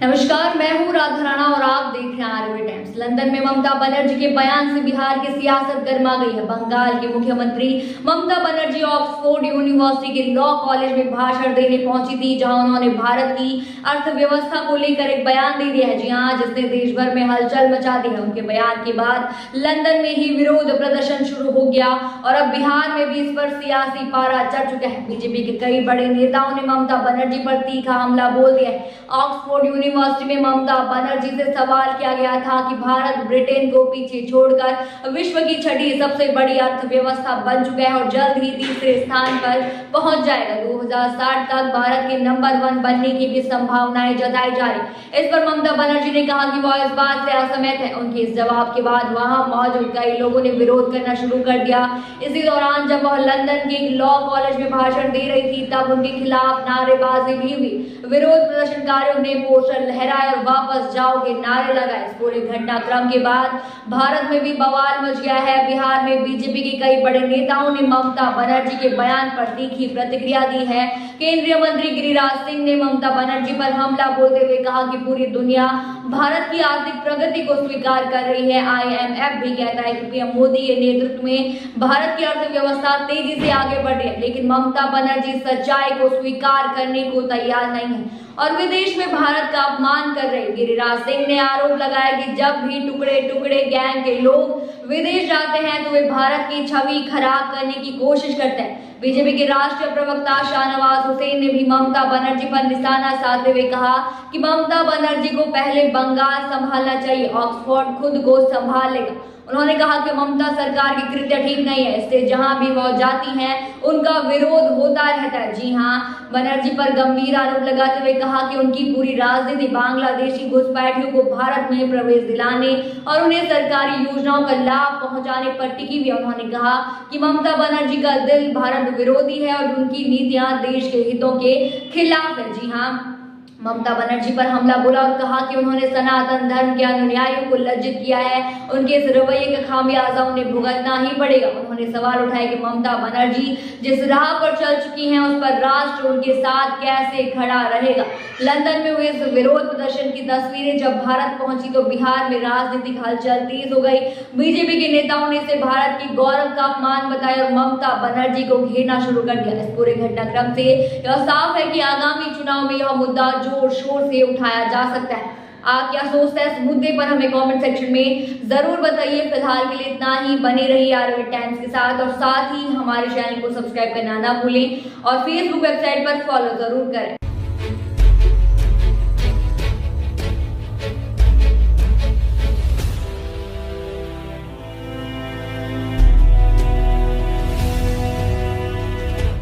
नमस्कार, मैं हूँ राधा राणा और आप देख रहे हैं आरबी टाइम्स। लंदन में ममता बनर्जी के बयान से बिहार की सियासत गर्मा गई है। बंगाल की मुख्यमंत्री ममता बनर्जी ऑक्सफोर्ड यूनिवर्सिटी के लॉ कॉलेज में भाषण देने पहुंची थी, जहां उन्होंने भारत की अर्थव्यवस्था को लेकर एक बयान दे दिया है। जी हाँ, जिसने देश भर में हलचल मचा दी है। उनके बयान के बाद लंदन में ही विरोध प्रदर्शन शुरू हो गया और अब बिहार में भी इस पर सियासी पारा चढ़ चुका है। बीजेपी के कई बड़े नेताओं ने ममता बनर्जी पर तीखा हमला बोल दिया है। ऑक्सफोर्ड यूनिवर्सिटी में ममता बनर्जी से सवाल किया गया था कि भारत ब्रिटेन को पीछे छोड़कर विश्व की छठी सबसे बड़ी अर्थव्यवस्था बन चुका है और जल्द ही तीसरे स्थान पर पहुंच जाएगा। 2060 तक भारत के नंबर 1 बनने की भी संभावनाएं जताई जा रही। इस पर ममता बनर्जी ने कहा कि वह इस बात से असहमत है। उनके इस जवाब के बाद वहां मौजूद कई लोगों ने विरोध करना शुरू कर दिया। इसी दौरान जब वह लंदन के लॉ कॉलेज में भाषण दे रही थी, तब उनके खिलाफ नारेबाजी भी हुई। विरोध प्रदर्शनकारियों ने पोस्टर लहराए और वापस जाओ के नारे लगाए। इस पूरे घटनाक्रम के बाद भारत में भी बवाल मच गया है। बिहार में बीजेपी के कई बड़े नेताओं ने ममता बनर्जी के बयान पर तीखी प्रतिक्रिया दी है। केंद्रीय मंत्री गिरिराज सिंह ने ममता बनर्जी पर हमला बोलते हुए कहा कि पूरी दुनिया भारत की आर्थिक प्रगति को स्वीकार कर रही है। IMF भी कहता है कि पीएम मोदी के नेतृत्व में भारत की अर्थव्यवस्था तेजी से आगे बढ़ रही है, लेकिन ममता बनर्जी सच्चाई को स्वीकार करने को तैयार नहीं है और विदेश में भारत का अपमान कर रहे। गिरिराज सिंह ने आरोप लगाया कि जब भी टुकड़े टुकड़े गैंग के लोग विदेश जाते हैं तो वे भारत की छवि खराब करने की कोशिश करते हैं। बीजेपी के राष्ट्रीय प्रवक्ता शाहनवाज हुसैन ने भी ममता बनर्जी पर निशाना साधते हुए कहा कि ममता बनर्जी को पहले बंगाल संभालना चाहिए, ऑक्सफोर्ड खुद को संभाल लेगा। उन्होंने कहा कि ममता सरकार की कृत्य ठीक नहीं है, इससे जहां भी वह जाती हैं उनका विरोध होता रहता है। जी हां, बनर्जी पर गंभीर आरोप लगाते हुए कहा कि उनकी पूरी राजनीति बांग्लादेशी घुसपैठियों को भारत में प्रवेश दिलाने और उन्हें सरकारी योजनाओं का लाभ पहुंचाने पर टिकी हुई है। उन्होंने कहा कि ममता बनर्जी का दिल भारत विरोधी है और उनकी नीतियां देश के हितों के खिलाफ है। जी हां, ममता बनर्जी पर हमला बोला और कहा कि उन्होंने सनातन धर्म के अनुयायियों को लज्जित किया है। उनके इस रवैये का खामियाजा उन्हें भुगतना ही पड़ेगा। उन्होंने सवाल उठाया कि ममता बनर्जी जिस राह पर चल चुकी हैं उस पर राष्ट्र उनके साथ कैसे खड़ा रहेगा। लंदन में हुए इस विरोध प्रदर्शन की तस्वीरें जब भारत पहुंची तो बिहार में राजनीतिक हलचल तेज हो गई। बीजेपी के नेताओं ने इसे भारत की गौरव का अपमान बताया और ममता बनर्जी को घेरना शुरू कर दिया। इस पूरे घटनाक्रम से यह साफ है कि आगामी चुनाव में यह मुद्दा जोर शोर से उठाया जा सकता है। आप क्या सोचते हैं इस मुद्दे पर, हमें कमेंट सेक्शन में जरूर बताइए। फिलहाल के लिए इतना ही। बने रहिए आरबी टाइम्स के साथ और साथ ही हमारे चैनल को सब्सक्राइब करना ना भूलें और फेसबुक वेबसाइट पर फॉलो जरूर करें।